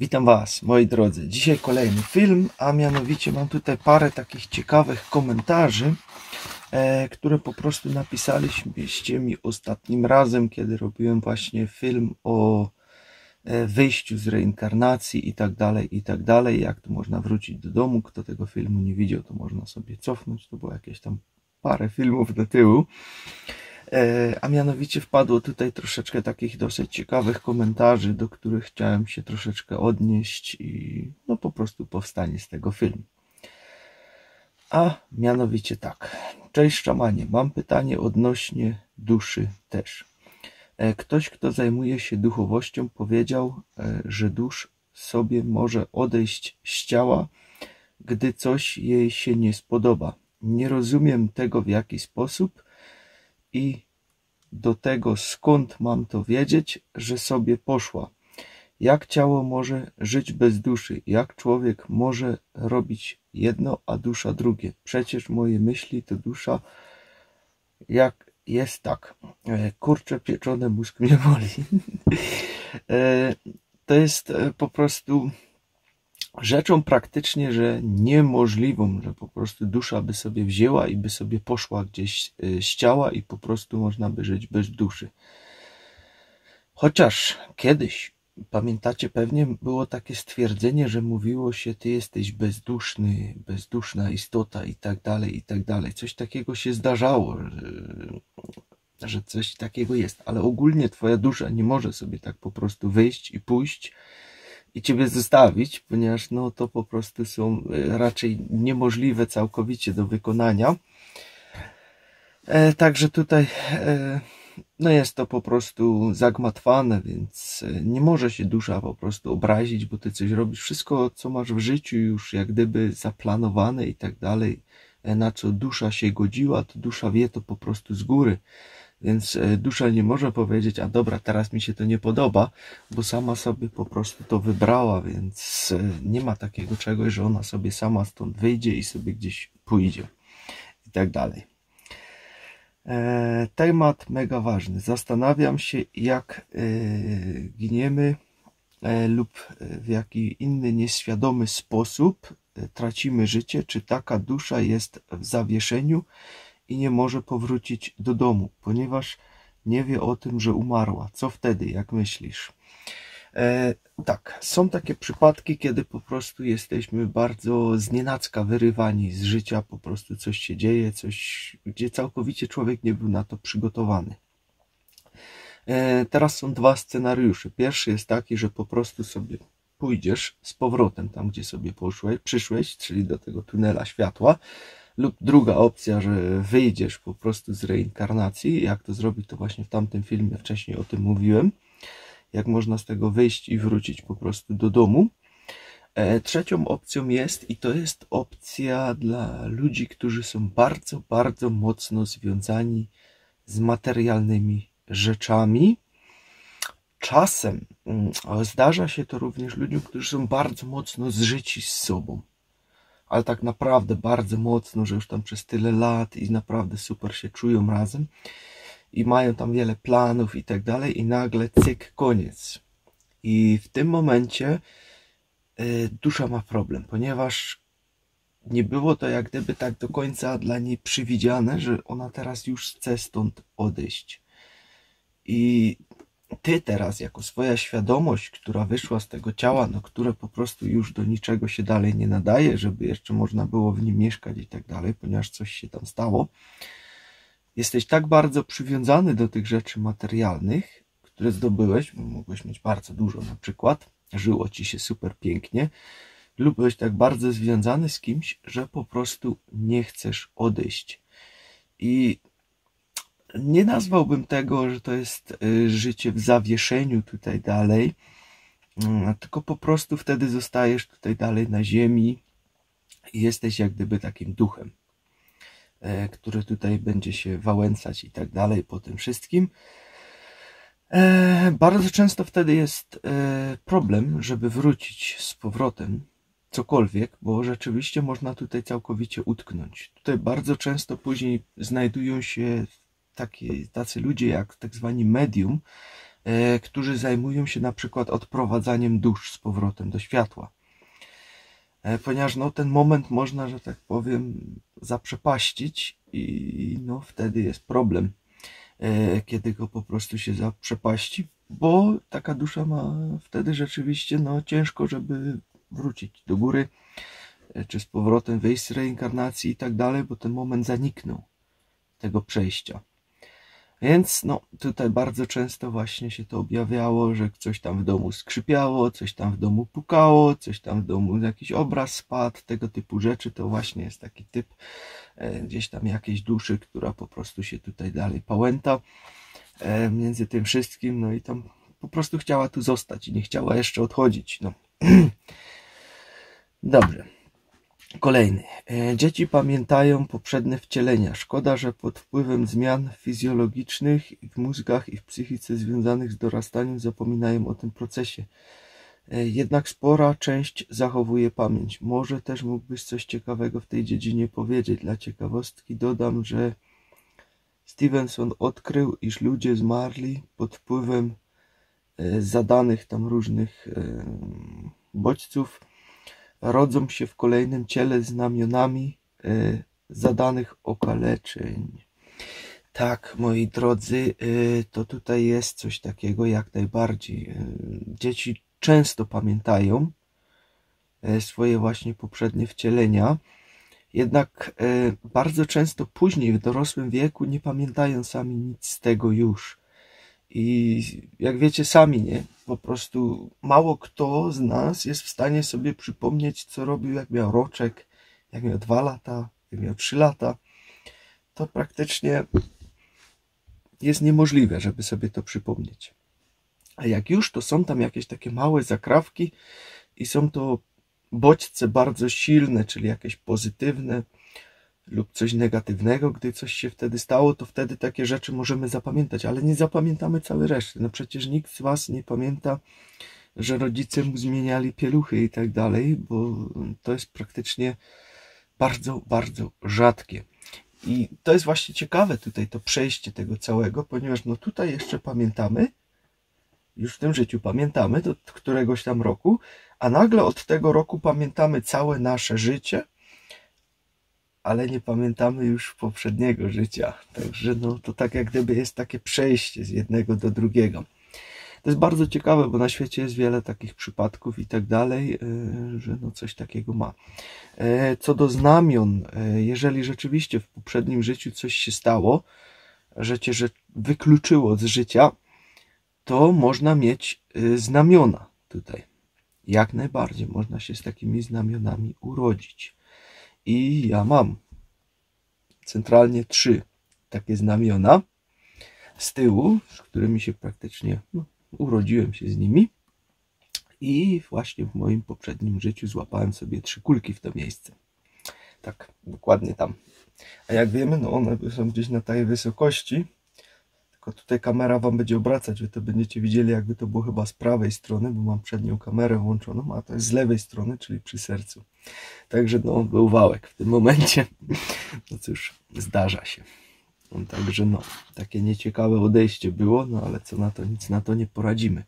Witam Was, moi drodzy. Dzisiaj kolejny film, a mianowicie mam tutaj parę takich ciekawych komentarzy, które po prostu napisaliście mi ostatnim razem, kiedy robiłem właśnie film o wyjściu z reinkarnacji i tak dalej, jak tu można wrócić do domu. Kto tego filmu nie widział, to można sobie cofnąć, to było jakieś tam parę filmów do tyłu. A mianowicie wpadło tutaj troszeczkę takich dosyć ciekawych komentarzy, do których chciałem się troszeczkę odnieść i no po prostu powstanie z tego film. A mianowicie tak. Cześć szamanie, mam pytanie odnośnie duszy też. Ktoś, kto zajmuje się duchowością, powiedział, że dusz sobie może odejść z ciała, gdy coś jej się nie spodoba. Nie rozumiem tego w jaki sposób i do tego, skąd mam to wiedzieć, że sobie poszła. Jak ciało może żyć bez duszy? Jak człowiek może robić jedno, a dusza drugie? Przecież moje myśli to dusza. Jak jest tak. Kurczę pieczone, mózg mnie boli. To jest po prostu rzeczą praktycznie, że niemożliwą, że po prostu dusza by sobie wzięła i by sobie poszła gdzieś z ciała i po prostu można by żyć bez duszy. Chociaż kiedyś, pamiętacie pewnie, było takie stwierdzenie, że mówiło się, ty jesteś bezduszny, bezduszna istota i tak dalej, i tak dalej. Coś takiego się zdarzało, że coś takiego jest, ale ogólnie twoja dusza nie może sobie tak po prostu wyjść i pójść i ciebie zostawić, ponieważ no to po prostu są raczej niemożliwe całkowicie do wykonania. Także tutaj no jest to po prostu zagmatwane, więc nie może się dusza po prostu obrazić, bo ty coś robisz. Wszystko, co masz w życiu już jak gdyby zaplanowane i tak dalej, na co dusza się godziła, to dusza wie to po prostu z góry. Więc dusza nie może powiedzieć, a dobra, teraz mi się to nie podoba, bo sama sobie po prostu to wybrała, więc nie ma takiego czegoś, że ona sobie sama stąd wyjdzie i sobie gdzieś pójdzie i tak dalej. Temat mega ważny. Zastanawiam się, jak giniemy lub w jaki inny nieświadomy sposób tracimy życie, czy taka dusza jest w zawieszeniu i nie może powrócić do domu, ponieważ nie wie o tym, że umarła. Co wtedy, jak myślisz? Tak, są takie przypadki, kiedy po prostu jesteśmy bardzo znienacka wyrywani z życia, po prostu coś się dzieje, coś, gdzie całkowicie człowiek nie był na to przygotowany. Teraz są dwa scenariusze. Pierwszy jest taki, że po prostu sobie pójdziesz z powrotem tam, gdzie sobie przyszłeś, czyli do tego tunela światła, lub druga opcja, że wyjdziesz po prostu z reinkarnacji. Jak to zrobić, to właśnie w tamtym filmie wcześniej o tym mówiłem. Jak można z tego wyjść i wrócić po prostu do domu. Trzecią opcją jest, i to jest opcja dla ludzi, którzy są bardzo, bardzo mocno związani z materialnymi rzeczami. Czasem zdarza się to również ludziom, którzy są bardzo mocno zżyci z sobą, ale tak naprawdę bardzo mocno, że już tam przez tyle lat i naprawdę super się czują razem i mają tam wiele planów i tak dalej, i nagle cyk, koniec. I w tym momencie dusza ma problem, ponieważ nie było to jak gdyby tak do końca dla niej przewidziane, że ona teraz już chce stąd odejść. I ty teraz, jako swoja świadomość, która wyszła z tego ciała, no które po prostu już do niczego się dalej nie nadaje, żeby jeszcze można było w nim mieszkać i tak dalej, ponieważ coś się tam stało, jesteś tak bardzo przywiązany do tych rzeczy materialnych, które zdobyłeś, bo mogłeś mieć bardzo dużo na przykład, żyło ci się super pięknie, lub byłeś tak bardzo związany z kimś, że po prostu nie chcesz odejść. I nie nazwałbym tego, że to jest życie w zawieszeniu tutaj dalej, tylko po prostu wtedy zostajesz tutaj dalej na ziemi i jesteś jak gdyby takim duchem, który tutaj będzie się wałęsać i tak dalej po tym wszystkim. Bardzo często wtedy jest problem, żeby wrócić z powrotem cokolwiek, bo rzeczywiście można tutaj całkowicie utknąć. Tutaj bardzo często później znajdują się tacy ludzie jak tak zwani medium, którzy zajmują się na przykład odprowadzaniem dusz z powrotem do światła. Ponieważ no, ten moment można, że tak powiem, zaprzepaścić i no, wtedy jest problem, kiedy go po prostu się zaprzepaści, bo taka dusza ma wtedy rzeczywiście no, ciężko, żeby wrócić do góry, czy z powrotem wyjść z reinkarnacji i tak dalej, bo ten moment zaniknął tego przejścia. Więc no, tutaj bardzo często właśnie się to objawiało, że coś tam w domu skrzypiało, coś tam w domu pukało, coś tam w domu jakiś obraz spadł, tego typu rzeczy. To właśnie jest taki typ gdzieś tam jakiejś duszy, która po prostu się tutaj dalej pałęta między tym wszystkim, no i tam po prostu chciała tu zostać i nie chciała jeszcze odchodzić. No. Dobrze. Kolejny. Dzieci pamiętają poprzednie wcielenia. Szkoda, że pod wpływem zmian fizjologicznych w mózgach i w psychice związanych z dorastaniem zapominają o tym procesie. Jednak spora część zachowuje pamięć. Może też mógłbyś coś ciekawego w tej dziedzinie powiedzieć. Dla ciekawostki dodam, że Stevenson odkrył, iż ludzie zmarli pod wpływem zadanych tam różnych bodźców rodzą się w kolejnym ciele znamionami zadanych okaleczeń. Tak, moi drodzy, to tutaj jest coś takiego jak najbardziej. Dzieci często pamiętają swoje właśnie poprzednie wcielenia, jednak bardzo często później w dorosłym wieku nie pamiętają sami nic z tego już. I jak wiecie sami, nie? Po prostu mało kto z nas jest w stanie sobie przypomnieć, co robił, jak miał roczek, jak miał 2 lata, jak miał 3 lata. To praktycznie jest niemożliwe, żeby sobie to przypomnieć. A jak już, to są tam jakieś takie małe zakrawki i są to bodźce bardzo silne, czyli jakieś pozytywne lub coś negatywnego, gdy coś się wtedy stało, to wtedy takie rzeczy możemy zapamiętać, ale nie zapamiętamy całej reszty. No przecież nikt z was nie pamięta, że rodzice mu zmieniali pieluchy i tak dalej, bo to jest praktycznie bardzo, bardzo rzadkie. I to jest właśnie ciekawe tutaj to przejście tego całego, ponieważ no tutaj jeszcze pamiętamy, już w tym życiu pamiętamy do któregoś tam roku, a nagle od tego roku pamiętamy całe nasze życie, ale nie pamiętamy już poprzedniego życia. Także no, to tak jak gdyby jest takie przejście z jednego do drugiego. To jest bardzo ciekawe, bo na świecie jest wiele takich przypadków i tak dalej, że no coś takiego ma. Co do znamion, jeżeli rzeczywiście w poprzednim życiu coś się stało, że cię wykluczyło z życia, to można mieć znamiona tutaj. Jak najbardziej można się z takimi znamionami urodzić. I ja mam centralnie 3 takie znamiona z tyłu, z którymi się praktycznie urodziłem się z nimi. I właśnie w moim poprzednim życiu złapałem sobie 3 kulki w to miejsce. Tak, dokładnie tam. A jak wiemy, no one są gdzieś na tej wysokości. Tylko tutaj kamera wam będzie obracać, wy to będziecie widzieli, jakby to było chyba z prawej strony, bo mam przednią kamerę włączoną, a to jest z lewej strony, czyli przy sercu. Także no, był wałek w tym momencie. No cóż, zdarza się. No, także no, takie nieciekawe odejście było, no ale co na to, nic na to nie poradzimy.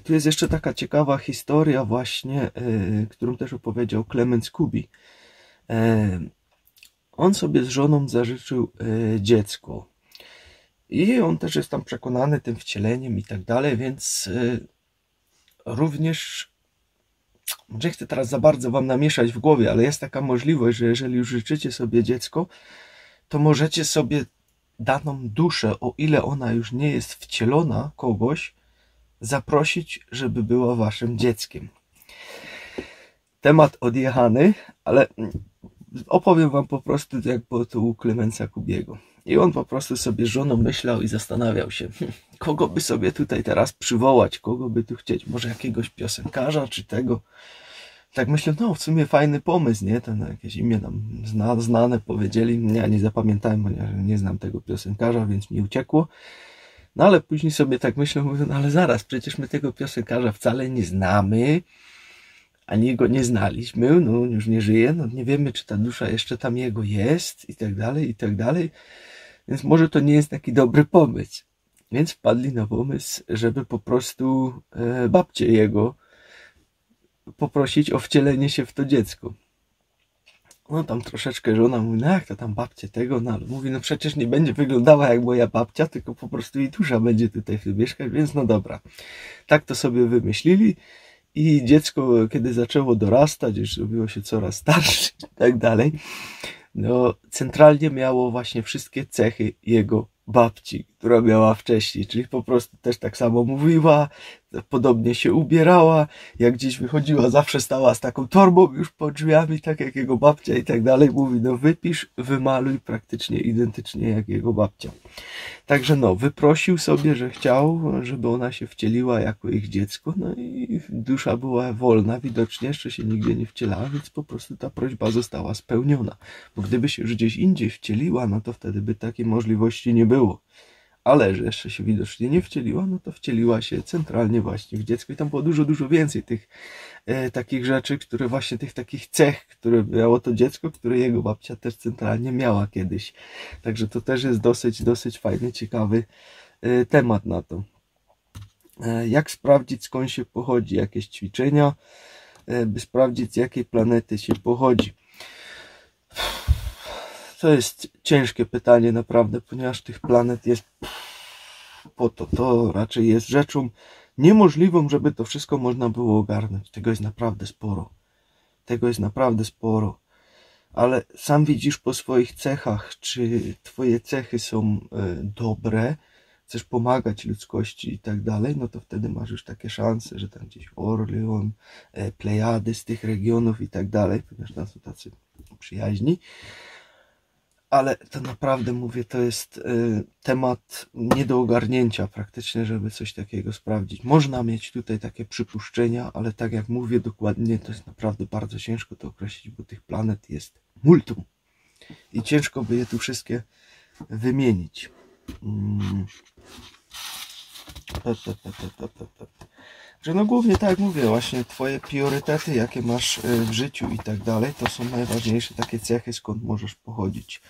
Tu jest jeszcze taka ciekawa historia właśnie, którą też opowiedział Clemens Kubi. On sobie z żoną zażyczył dziecko. I on też jest tam przekonany tym wcieleniem i tak dalej, więc również, nie chcę teraz za bardzo wam namieszać w głowie, ale jest taka możliwość, że jeżeli już życzycie sobie dziecko, to możecie sobie daną duszę, o ile ona już nie jest wcielona kogoś, zaprosić, żeby była waszym dzieckiem. Temat odjechany, ale opowiem wam po prostu, jak było to u Clemensa Kubiego. I on po prostu sobie z żoną myślał i zastanawiał się, kogo by sobie tutaj teraz przywołać, kogo by tu chcieć, może jakiegoś piosenkarza, czy tego. Tak myślę, no w sumie fajny pomysł, nie? Ten jakieś imię nam znane powiedzieli, ja nie zapamiętałem, ponieważ nie znam tego piosenkarza, więc mi uciekło. No ale później sobie tak myślę, mówię, no ale zaraz, przecież my tego piosenkarza wcale nie znamy, ani go nie znaliśmy, no już nie żyje, no nie wiemy, czy ta dusza jeszcze tam jego jest i tak dalej, i tak dalej. Więc może to nie jest taki dobry pomysł. Więc wpadli na pomysł, żeby po prostu babcię jego poprosić o wcielenie się w to dziecko. No tam troszeczkę żona mówi, no jak to tam babcie tego, no ale mówi, no przecież nie będzie wyglądała jak moja babcia, tylko po prostu jej dusza będzie tutaj w tym mieszkać, więc no dobra. Tak to sobie wymyślili i dziecko, kiedy zaczęło dorastać, już robiło się coraz starsze i tak dalej, no centralnie miało właśnie wszystkie cechy jego babci, która miała wcześniej, czyli po prostu też tak samo mówiła, podobnie się ubierała, jak gdzieś wychodziła, zawsze stała z taką torbą już pod drzwiami, tak jak jego babcia i tak dalej. Mówi, no wypisz, wymaluj praktycznie identycznie jak jego babcia. Także no, wyprosił sobie, że chciał, żeby ona się wcieliła jako ich dziecko, no i dusza była wolna, widocznie jeszcze się nigdzie nie wcielała, więc po prostu ta prośba została spełniona. Bo gdyby się już gdzieś indziej wcieliła, no to wtedy by takiej możliwości nie było. Ale że jeszcze się widocznie nie wcieliła, no to wcieliła się centralnie właśnie w dziecko i tam było dużo, dużo więcej tych takich rzeczy, które właśnie tych takich cech, które miało to dziecko, które jego babcia też centralnie miała kiedyś. Także to też jest dosyć fajny, ciekawy temat na to. Jak sprawdzić, skąd się pochodzi? Jakieś ćwiczenia, by sprawdzić, z jakiej planety się pochodzi. To jest ciężkie pytanie naprawdę, ponieważ tych planet jest to raczej jest rzeczą niemożliwą, żeby to wszystko można było ogarnąć. Tego jest naprawdę sporo. Tego jest naprawdę sporo. Ale sam widzisz po swoich cechach, czy twoje cechy są dobre, chcesz pomagać ludzkości i tak dalej, no to wtedy masz już takie szanse, że tam gdzieś Orion, Plejady z tych regionów i tak dalej, ponieważ tam są tacy przyjaźni. Ale to naprawdę mówię, to jest temat nie do ogarnięcia praktycznie, żeby coś takiego sprawdzić. Można mieć tutaj takie przypuszczenia, ale tak jak mówię dokładnie, to jest naprawdę bardzo ciężko to określić, bo tych planet jest multum. I ciężko by je tu wszystkie wymienić. Że no głównie tak jak mówię, właśnie twoje priorytety, jakie masz w życiu i tak dalej, to są najważniejsze takie cechy, skąd możesz pochodzić.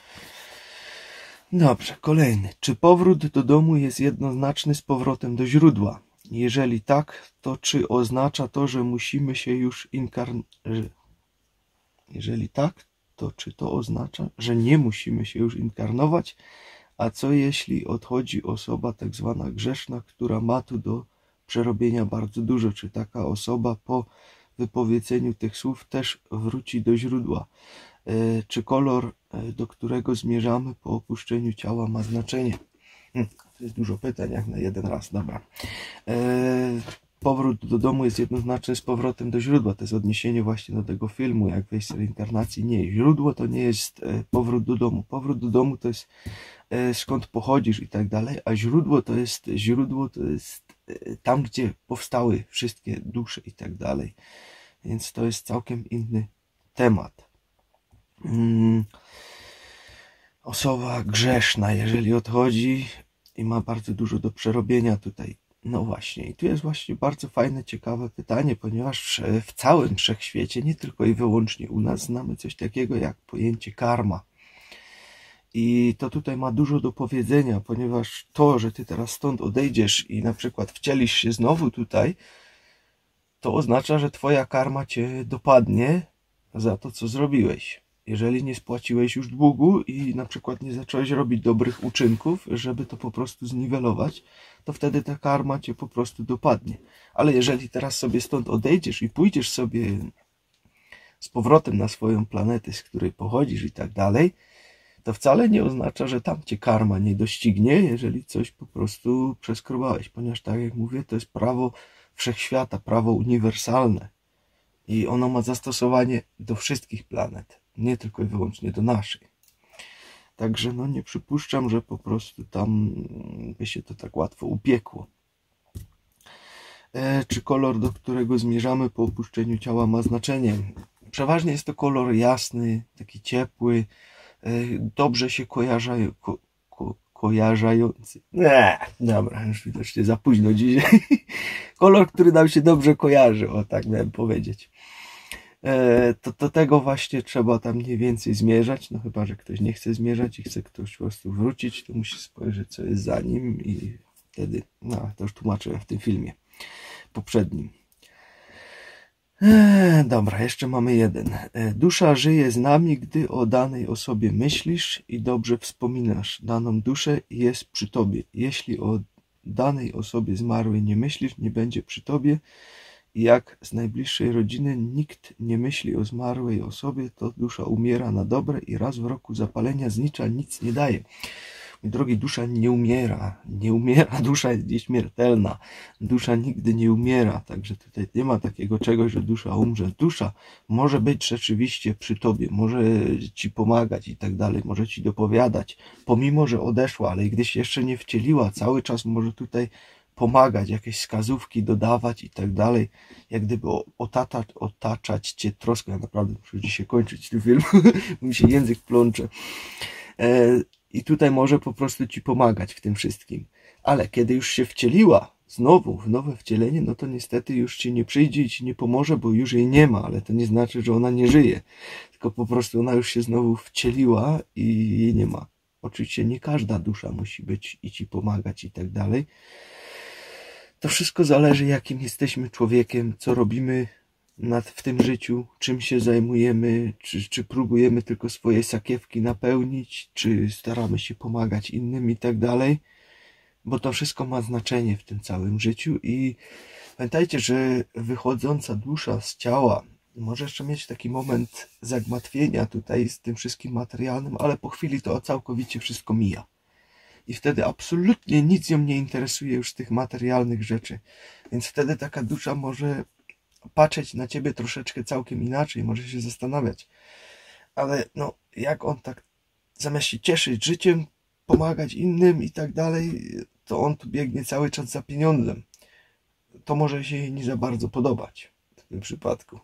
Dobrze, kolejny. Czy powrót do domu jest jednoznaczny z powrotem do źródła? Jeżeli tak, to czy oznacza to, że musimy się już Jeżeli tak, to czy to oznacza, że nie musimy się już inkarnować? A co jeśli odchodzi osoba tak zwana grzeszna, która ma tu do przerobienia bardzo dużo? Czy taka osoba po wypowiedzeniu tych słów też wróci do źródła? Czy kolor, do którego zmierzamy po opuszczeniu ciała, ma znaczenie? To jest dużo pytań, jak na jeden raz. Dobra. Powrót do domu jest jednoznaczny z powrotem do źródła. To jest odniesienie właśnie do tego filmu, jak wejść z reinkarnacji. Nie, źródło to nie jest powrót do domu. Powrót do domu to jest skąd pochodzisz i tak dalej, a źródło to jest tam, gdzie powstały wszystkie dusze i tak dalej. Więc to jest całkiem inny temat. Osoba grzeszna, jeżeli odchodzi i ma bardzo dużo do przerobienia tutaj. No właśnie, i tu jest właśnie bardzo fajne, ciekawe pytanie, ponieważ w całym wszechświecie, nie tylko i wyłącznie u nas, znamy coś takiego jak pojęcie karma. I to tutaj ma dużo do powiedzenia, ponieważ to, że ty teraz stąd odejdziesz i na przykład wcielisz się znowu tutaj, to oznacza, że twoja karma cię dopadnie za to, co zrobiłeś. Jeżeli nie spłaciłeś już długu i na przykład nie zacząłeś robić dobrych uczynków, żeby to po prostu zniwelować, to wtedy ta karma cię po prostu dopadnie. Ale jeżeli teraz sobie stąd odejdziesz i pójdziesz sobie z powrotem na swoją planetę, z której pochodzisz i tak dalej, to wcale nie oznacza, że tam cię karma nie doścignie, jeżeli coś po prostu przeskrobałeś, ponieważ tak jak mówię, to jest prawo wszechświata, prawo uniwersalne i ono ma zastosowanie do wszystkich planet, nie tylko i wyłącznie do naszej. Także no nie przypuszczam, że po prostu tam by się to tak łatwo upiekło. Czy kolor, do którego zmierzamy po opuszczeniu ciała, ma znaczenie? Przeważnie jest to kolor jasny, taki ciepły, dobrze się kojarzający. Dobra, już widocznie za późno dzisiaj. Kolor, który nam się dobrze kojarzy, o tak miałem powiedzieć. To do tego właśnie trzeba tam mniej więcej zmierzać, no chyba, że ktoś nie chce zmierzać i chce ktoś po prostu wrócić, to musi spojrzeć, co jest za nim i wtedy. No, to już tłumaczyłem w tym filmie poprzednim. Dobra, jeszcze mamy jeden. Dusza żyje z nami, gdy o danej osobie myślisz i dobrze wspominasz daną duszę i jest przy tobie. Jeśli o danej osobie zmarłej nie myślisz, nie będzie przy tobie. I jak z najbliższej rodziny nikt nie myśli o zmarłej osobie, to dusza umiera na dobre i raz w roku zapalenia znicza nic nie daje. Mój drogi, dusza nie umiera. Nie umiera, dusza jest nieśmiertelna. Dusza nigdy nie umiera, także tutaj nie ma takiego czegoś, że dusza umrze. Dusza może być rzeczywiście przy tobie, może ci pomagać i tak dalej, może ci dopowiadać, pomimo że odeszła, ale gdy się jeszcze nie wcieliła, cały czas może tutaj pomagać, jakieś wskazówki dodawać i tak dalej, jak gdyby otaczać cię troską. Ja naprawdę muszę dzisiaj kończyć ten film, bo mi się język plącze. I tutaj może po prostu ci pomagać w tym wszystkim. Ale kiedy już się wcieliła znowu w nowe wcielenie, no to niestety już ci nie przyjdzie i ci nie pomoże, bo już jej nie ma, ale to nie znaczy, że ona nie żyje, tylko po prostu ona już się znowu wcieliła i jej nie ma. Oczywiście nie każda dusza musi być i ci pomagać i tak dalej. To wszystko zależy, jakim jesteśmy człowiekiem, co robimy w tym życiu, czym się zajmujemy, czy próbujemy tylko swoje sakiewki napełnić, czy staramy się pomagać innym i tak dalej, bo to wszystko ma znaczenie w tym całym życiu. I pamiętajcie, że wychodząca dusza z ciała może jeszcze mieć taki moment zagmatwienia tutaj z tym wszystkim materialnym, ale po chwili to całkowicie wszystko mija. I wtedy absolutnie nic ją nie interesuje już z tych materialnych rzeczy. Więc wtedy taka dusza może patrzeć na ciebie troszeczkę całkiem inaczej, może się zastanawiać. Ale no, jak on tak zamiast się cieszyć życiem, pomagać innym i tak dalej, to on tu biegnie cały czas za pieniądzem. To może się jej nie za bardzo podobać w tym przypadku.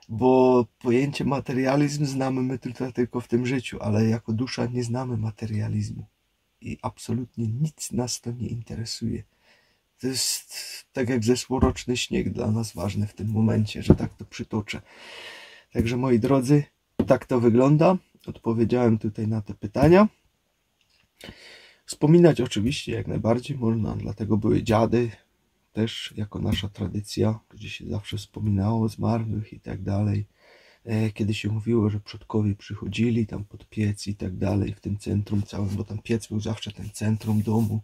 Bo pojęcie materializm znamy my tylko w tym życiu, ale jako dusza nie znamy materializmu. I absolutnie nic nas to nie interesuje. To jest tak jak zeszłoroczny śnieg dla nas ważny w tym momencie, że tak to przytoczę. Także moi drodzy, tak to wygląda. Odpowiedziałem tutaj na te pytania. Wspominać oczywiście jak najbardziej można, dlatego były dziady też jako nasza tradycja, gdzie się zawsze wspominało o zmarłych i tak dalej. Kiedy się mówiło, że przodkowie przychodzili tam pod piec i tak dalej, w tym centrum całym, bo tam piec był zawsze tym centrum domu,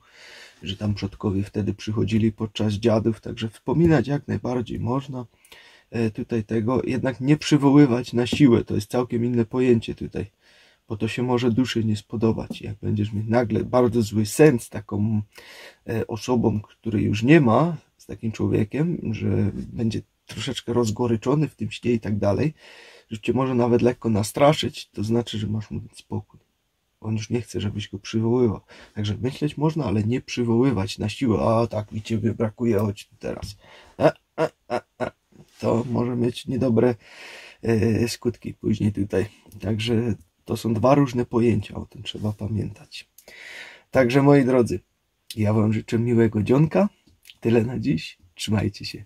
że tam przodkowie wtedy przychodzili podczas dziadów, także wspominać jak najbardziej można tutaj tego, jednak nie przywoływać na siłę, to jest całkiem inne pojęcie tutaj, bo to się może duszy nie spodobać. Jak będziesz mieć nagle bardzo zły sen z taką osobą, której już nie ma, z takim człowiekiem, że będzie troszeczkę rozgoryczony w tym śnie i tak dalej, że cię może nawet lekko nastraszyć, to znaczy, że masz mu dać spokój. On już nie chce, żebyś go przywoływał. Także myśleć można, ale nie przywoływać na siłę. A tak, mi ciebie brakuje, chodź tu teraz. To może mieć niedobre skutki później tutaj. Także to są dwa różne pojęcia, o tym trzeba pamiętać. Także moi drodzy, ja wam życzę miłego dzionka. Tyle na dziś. Trzymajcie się.